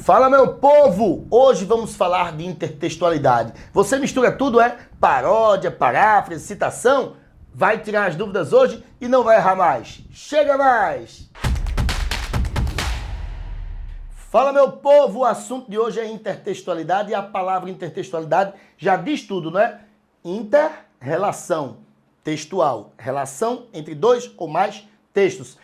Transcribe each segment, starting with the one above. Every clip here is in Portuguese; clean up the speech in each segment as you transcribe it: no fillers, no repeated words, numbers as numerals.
Fala, meu povo! Hoje vamos falar de intertextualidade. Você mistura tudo, é? Paródia, paráfrase, citação? Vai tirar as dúvidas hoje e não vai errar mais. Chega mais! Fala, meu povo! O assunto de hoje é intertextualidade e a palavra intertextualidade já diz tudo, não é? Inter, relação. Textual, relação entre dois ou mais textos.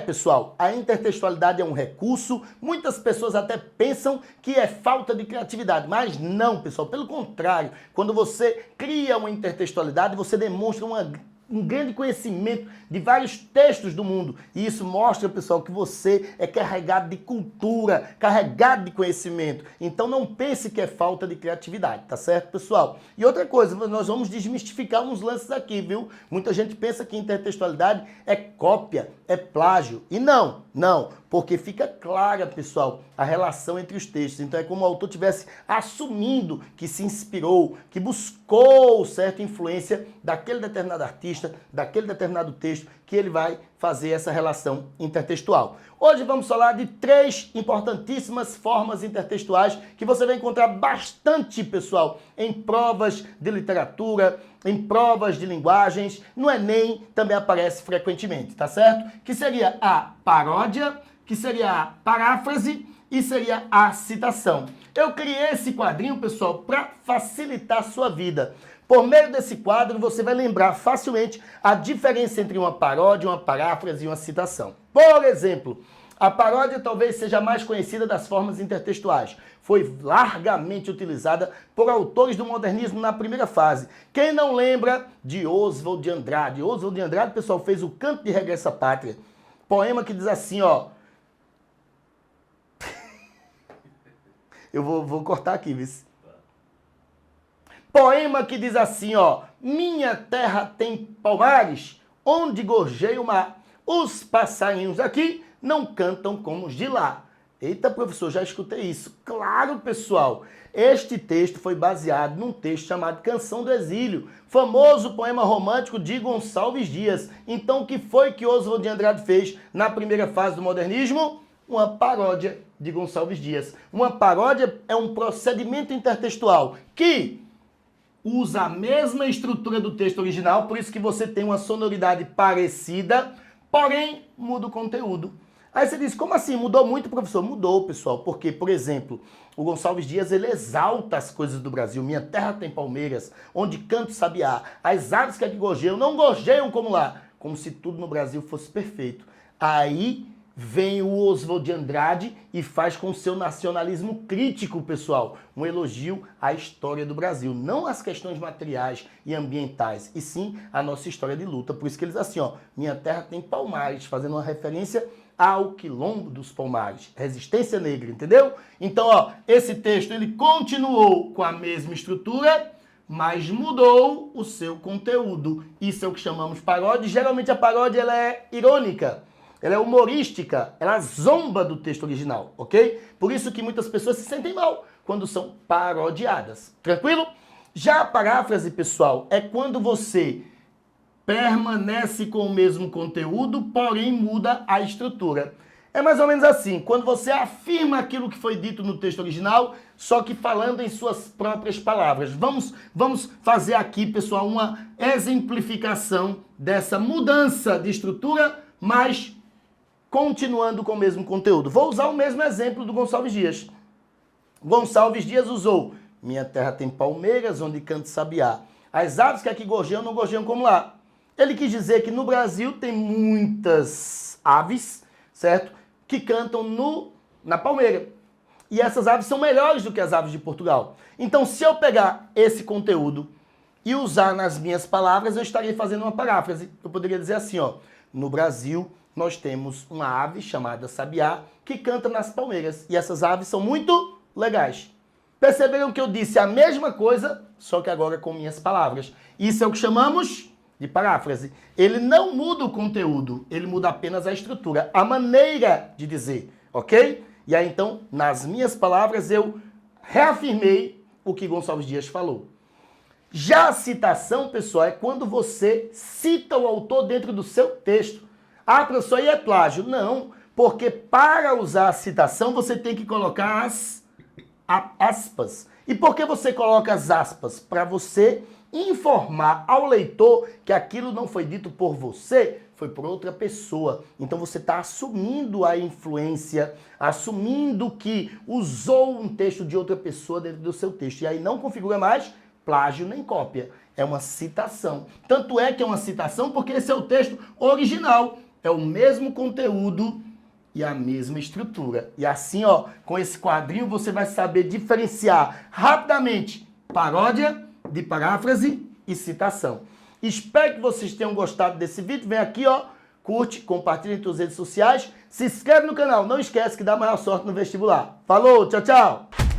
Pessoal, a intertextualidade é um recurso, muitas pessoas até pensam que é falta de criatividade, mas não, pessoal, pelo contrário, quando você cria uma intertextualidade, você demonstra um grande conhecimento de vários textos do mundo, e isso mostra, pessoal, que você é carregado de cultura, carregado de conhecimento, então não pense que é falta de criatividade, tá certo, pessoal? E outra coisa, nós vamos desmistificar uns lances aqui, viu? Muita gente pensa que intertextualidade é cópia, é plágio, e não, porque fica clara, pessoal, a relação entre os textos. Então é como o autor estivesse assumindo que se inspirou, que buscou certa influência daquele determinado artista, daquele determinado texto, que ele vai fazer essa relação intertextual. Hoje vamos falar de 3 importantíssimas formas intertextuais que você vai encontrar bastante, pessoal, em provas de literatura, em provas de linguagens, no Enem também aparece frequentemente, tá certo? Que seria a paródia, que seria a paráfrase e seria a citação. Eu criei esse quadrinho, pessoal, para facilitar a sua vida. Por meio desse quadro, você vai lembrar facilmente a diferença entre uma paródia, uma paráfrase e uma citação. Por exemplo, a paródia talvez seja a mais conhecida das formas intertextuais. Foi largamente utilizada por autores do modernismo na primeira fase. Quem não lembra de Oswald de Andrade? Oswald de Andrade, pessoal, fez o Canto de Regresso à Pátria. Poema que diz assim, ó. Eu vou cortar aqui, viu? Poema que diz assim, ó. Minha terra tem palmares, onde gorjeia o mar. Os passarinhos aqui não cantam como os de lá. Eita, professor, já escutei isso. Claro, pessoal. Este texto foi baseado num texto chamado Canção do Exílio, famoso poema romântico de Gonçalves Dias. Então, o que foi que Oswald de Andrade fez na primeira fase do modernismo? Uma paródia de Gonçalves Dias. Uma paródia é um procedimento intertextual que usa a mesma estrutura do texto original, por isso que você tem uma sonoridade parecida, porém muda o conteúdo. Aí você diz, como assim? Mudou muito, professor? Mudou, pessoal, porque, por exemplo, o Gonçalves Dias, ele exalta as coisas do Brasil. Minha terra tem palmeiras, onde canto sabiá. As aves que aqui gorjeiam, não gorjeiam como lá. Como se tudo no Brasil fosse perfeito. Aí vem o Oswald de Andrade e faz com o seu nacionalismo crítico, pessoal, um elogio à história do Brasil, não às questões materiais e ambientais, e sim à nossa história de luta. Por isso que eles assim, ó, minha terra tem palmares, fazendo uma referência ao quilombo dos palmares, resistência negra, entendeu? Então, ó, esse texto ele continuou com a mesma estrutura, mas mudou o seu conteúdo. Isso é o que chamamos de paródia. Geralmente a paródia ela é irônica. Ela é humorística, ela zomba do texto original, ok? Por isso que muitas pessoas se sentem mal quando são parodiadas. Tranquilo? Já a paráfrase, pessoal, é quando você permanece com o mesmo conteúdo, porém muda a estrutura. É mais ou menos assim, quando você afirma aquilo que foi dito no texto original, só que falando em suas próprias palavras. Vamos fazer aqui, pessoal, uma exemplificação dessa mudança de estrutura, mas continuando com o mesmo conteúdo. Vou usar o mesmo exemplo do Gonçalves Dias. Gonçalves Dias usou: minha terra tem palmeiras, onde canta sabiá. As aves que aqui gorjeiam, não gorjeiam como lá. Ele quis dizer que no Brasil tem muitas aves, certo? Que cantam na palmeira. E essas aves são melhores do que as aves de Portugal. Então, se eu pegar esse conteúdo e usar nas minhas palavras, eu estaria fazendo uma paráfrase. Eu poderia dizer assim, ó. No Brasil, nós temos uma ave chamada sabiá que canta nas palmeiras. E essas aves são muito legais. Perceberam que eu disse a mesma coisa, só que agora com minhas palavras. Isso é o que chamamos de paráfrase. Ele não muda o conteúdo, ele muda apenas a estrutura, a maneira de dizer, ok? E aí então, nas minhas palavras, eu reafirmei o que Gonçalves Dias falou. Já a citação, pessoal, é quando você cita o autor dentro do seu texto. Ah, professor, aí é plágio. Não, Porque para usar a citação, você tem que colocar as aspas. E por que você coloca as aspas? Para você informar ao leitor que aquilo não foi dito por você, foi por outra pessoa. Então você está assumindo a influência, assumindo que usou um texto de outra pessoa dentro do seu texto. E aí não configura mais plágio nem cópia. É uma citação. Tanto é que é uma citação porque esse é o texto original. É o mesmo conteúdo e a mesma estrutura. E assim, ó, com esse quadrinho você vai saber diferenciar rapidamente paródia de paráfrase e citação. Espero que vocês tenham gostado desse vídeo. Vem aqui, ó, curte, compartilha em suas redes sociais, se inscreve no canal. Não esquece que dá maior sorte no vestibular. Falou, tchau, tchau!